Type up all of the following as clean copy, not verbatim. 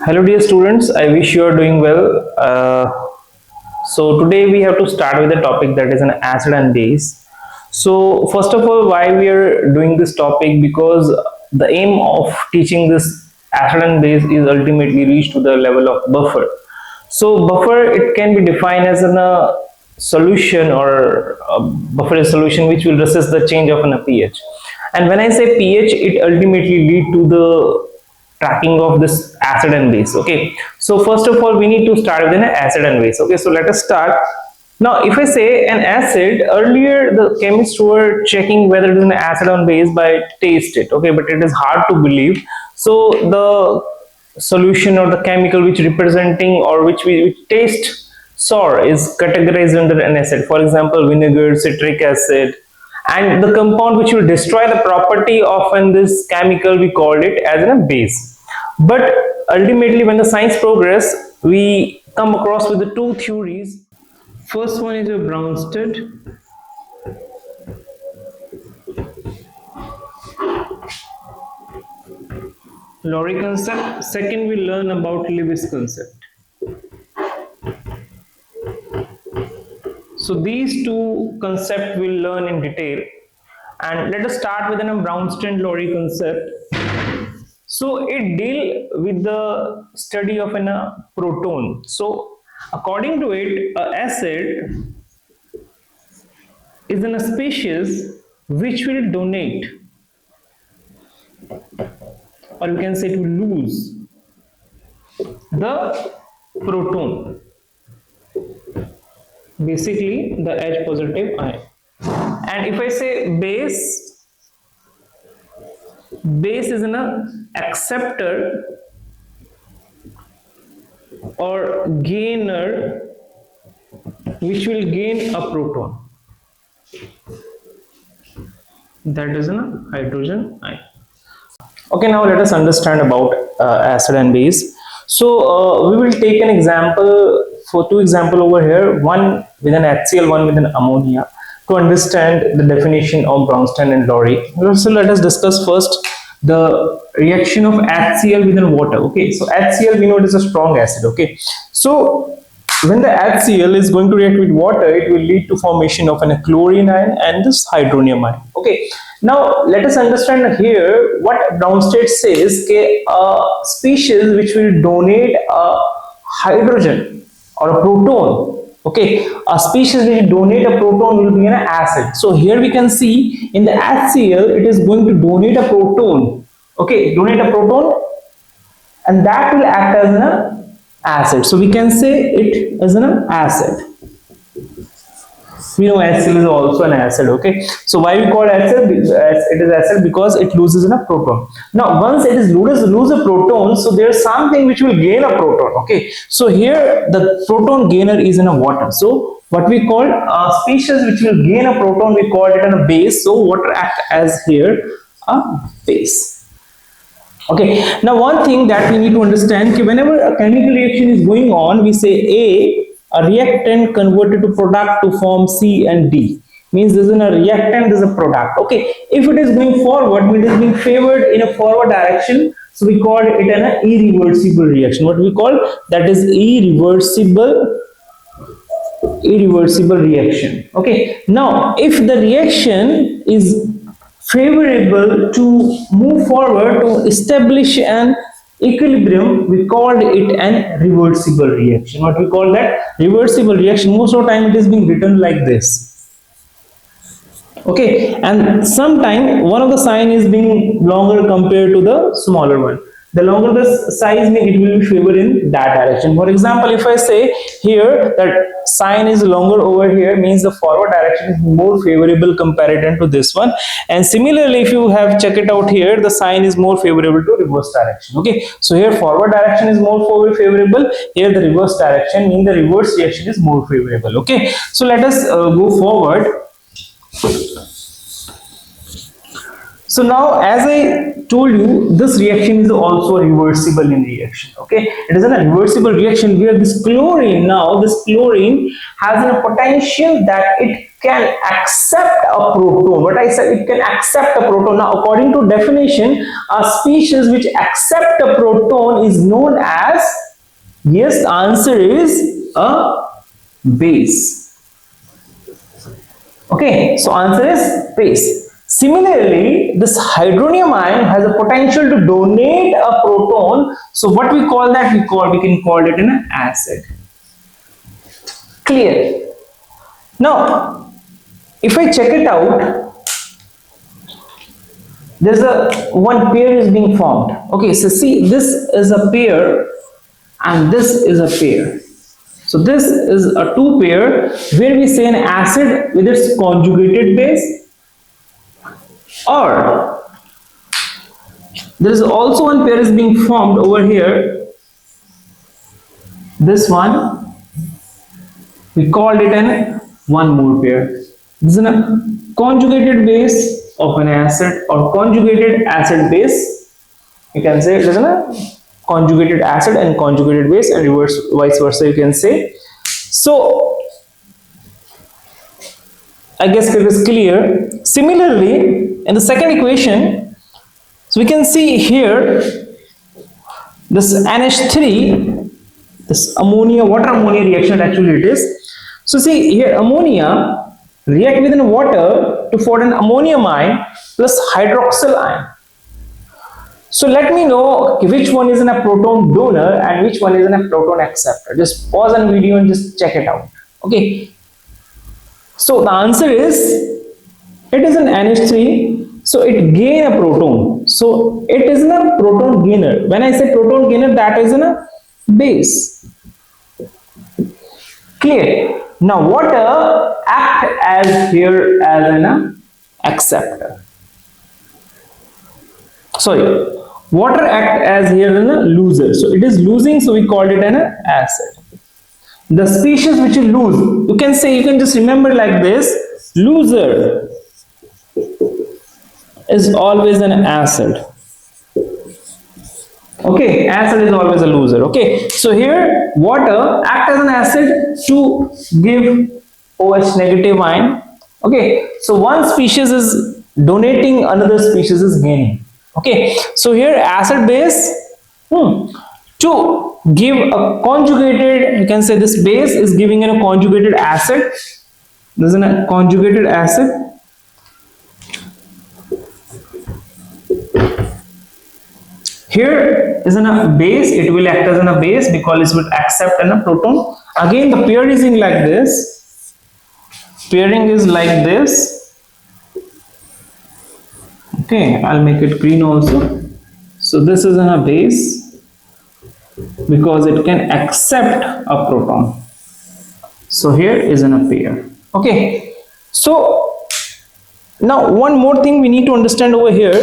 Hello dear students, I wish you are doing well. So today we have to start with a topic that is an acid and base. So first of all, why we are doing this topic? Because the aim of teaching this acid and base is ultimately reach to the level of buffer. So buffer, it can be defined as a solution, or a buffer is a solution which will resist the change of a pH. And when I say pH, it ultimately lead to the tracking of this acid and base. Okay, so first of all we need to start with an acid and base. Okay, so let us start. Now if I say an acid, earlier the chemists were checking whether it is an acid or base by taste it. Okay, but it is hard to believe. So the solution or the chemical which representing or which we taste sour is categorized under an acid. For example, vinegar, citric acid, and the compound which will destroy the property of this chemical, we called it as a base. But ultimately when the science progress, we come across with the two theories. First one is a Brønsted, Lowry concept. Second, we learn about Lewis concept. So these two concepts we'll learn in detail. And let us start with a Brønsted-Lowry concept. So it deal with the study of a proton. So according to it, a acid is in a species which will donate, or you can say to lose, the proton, basically the H positive ion. And if I say base is an acceptor or gainer which will gain a proton, that is a hydrogen ion. Okay, now let us understand about acid and base. So we will take an example, for two example over here, one with an HCl, one with an ammonia, to understand the definition of Brønsted and Lowry. So let us discuss first the reaction of HCl with water. Okay, so HCl, we know it is a strong acid. Okay, so when the HCl is going to react with water, it will lead to formation of a chlorine ion and this hydronium ion. Okay, now let us understand here what Brønsted says, a species which will donate a hydrogen or a proton. Okay, a species which donate a proton will be an acid. So here we can see in the HCl, it is going to donate a proton. Okay, donate a proton, and that will act as an acid. So we can say it is an acid. We know HCl is also an acid. Okay, so why we call acid? It is acid because it loses a proton. Now once it is lose a proton, so there is something which will gain a proton. Okay, so here the proton gainer is in a water. So what we call a species which will gain a proton, we call it a base. So water act as here a base. Okay, now one thing that we need to understand, whenever a chemical reaction is going on, we say a reactant converted to product to form C and D. Means this is a reactant, this is a product. Okay, if it is going forward, it is being favored in a forward direction, so we call it an irreversible reaction. What we call that is irreversible reaction. Okay, now if the reaction is favorable to move forward to establish an equilibrium, we called it an reversible reaction. What we call that? Reversible reaction. Most of the time it is being written like this. Okay, and sometime one of the sign is being longer compared to the smaller one. The longer the size, it will be favored in that direction. For example, if I say here that sign is longer over here, means the forward direction is more favorable compared to this one. And similarly, if you have check it out here, the sign is more favorable to reverse direction. Okay, so here forward direction is more favorable. Here the reverse direction, means the reverse reaction is more favorable. Okay, so let us go forward. So So now, as I told you, this reaction is also a reversible in reaction. Okay, it is a reversible reaction where this chlorine, now this chlorine has a potential that it can accept a proton. What I said, it can accept a proton. Now, according to definition, a species which accept a proton is known as, yes, the answer is a base. Okay, so answer is base. Similarly, this hydronium ion has a potential to donate a proton. So what we call that? We can call it an acid. Clear? Now, if I check it out, there's a one pair is being formed. Okay, so see, this is a pair and this is a pair. So this is a two pair where we say an acid with its conjugated base, or there is also one pair is being formed over here. This one we called it an one more pair. This is a conjugated base of an acid or conjugated acid base. You can say it is a conjugated acid and conjugated base, and reverse vice versa you can say. So I guess it is clear. Similarly, in the second equation, so we can see here this NH3, this ammonia, water ammonia reaction actually it is. So see here, ammonia react with water to form an ammonium ion plus hydroxyl ion. So let me know which one is in a proton donor and which one is in a proton acceptor. Just pause the video and just check it out. Okay. So the answer is, it is an NH3, so it gain a proton. So it is a proton gainer. When I say proton gainer, that is a base. Clear? Now water act as here as an acceptor. Sorry, water act as here as a loser. So it is losing, so we called it an acid. The species which is lose, you can say, you can just remember like this, loser is always an acid. Okay, acid is always a loser. Okay, so here water act as an acid to give OH negative ion. Okay, so one species is donating, another species is gaining. Okay, so here acid base to give a conjugated, you can say this base is giving a conjugated acid. This is a conjugated acid. Here is a base, it will act as a base because it will accept a proton. Again, the pair is in like this. Pairing is like this. Okay, I'll make it green also. So this is a base because it can accept a proton. So here is a pair. Okay, so now one more thing we need to understand over here.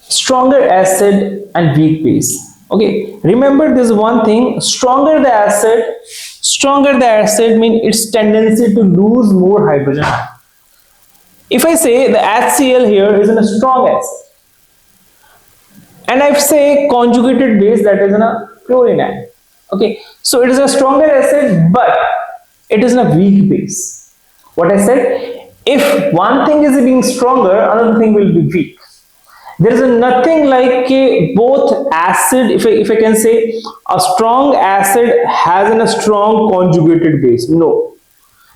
Stronger acid and weak base. Okay, remember this one thing, stronger the acid means its tendency to lose more hydrogen. If I say the HCl here is in a strong acid, and I say conjugated base, that is in a chlorine ion. Okay, so it is a stronger acid, but it is in a weak base. What I said, if one thing is being stronger, another thing will be weak. There is nothing like both acid, if I can say a strong acid has a strong conjugated base. No,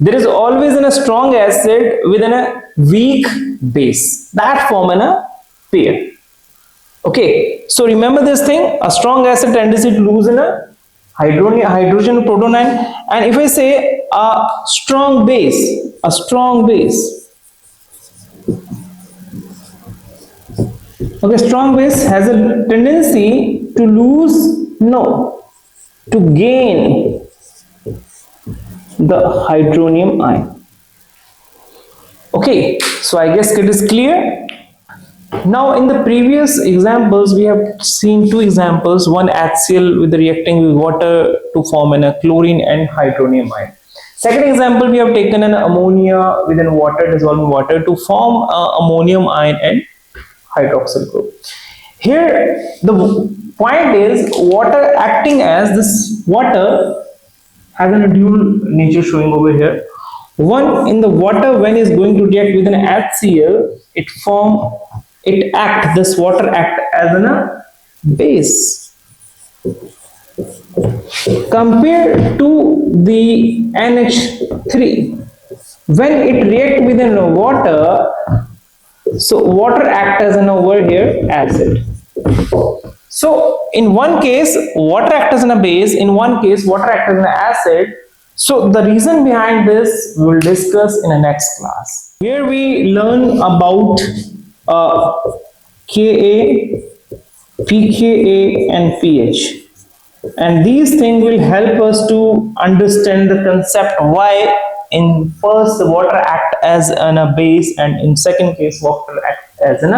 there is always a strong acid with a weak base that form a pair. Okay, so remember this thing, a strong acid tendency to lose in a hydrogen proton ion, and if I say a strong base, okay, strong base has a tendency to lose, no, to gain the hydronium ion. Okay, so I guess it is clear. Now in the previous examples we have seen two examples, one HCl with reacting with water to form a chlorine and hydronium ion. Second example, we have taken an ammonia within water, dissolving water, to form ammonium ion and hydroxyl group. Here the point is, water acting as this water has a dual nature showing over here. One, in the water, when is going to react with an HCl, this water act as a base, compared to the NH3. When it react with an water, so water act as an over here acid. So in one case water act as a base, in one case water act as an acid. So the reason behind this we will discuss in the next class. Here we learn about Ka, pKa and pH, and these things will help us to understand the concept why in first the water act as a base and in second case water act as an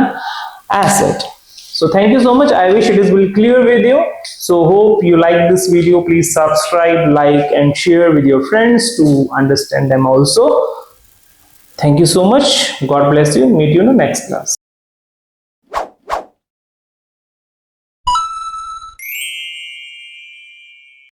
acid. So thank you so much. I wish it is very clear with you. So hope you like this video. Please subscribe, like and share with your friends to understand them also. Thank you so much. God bless you. Meet you in the next class.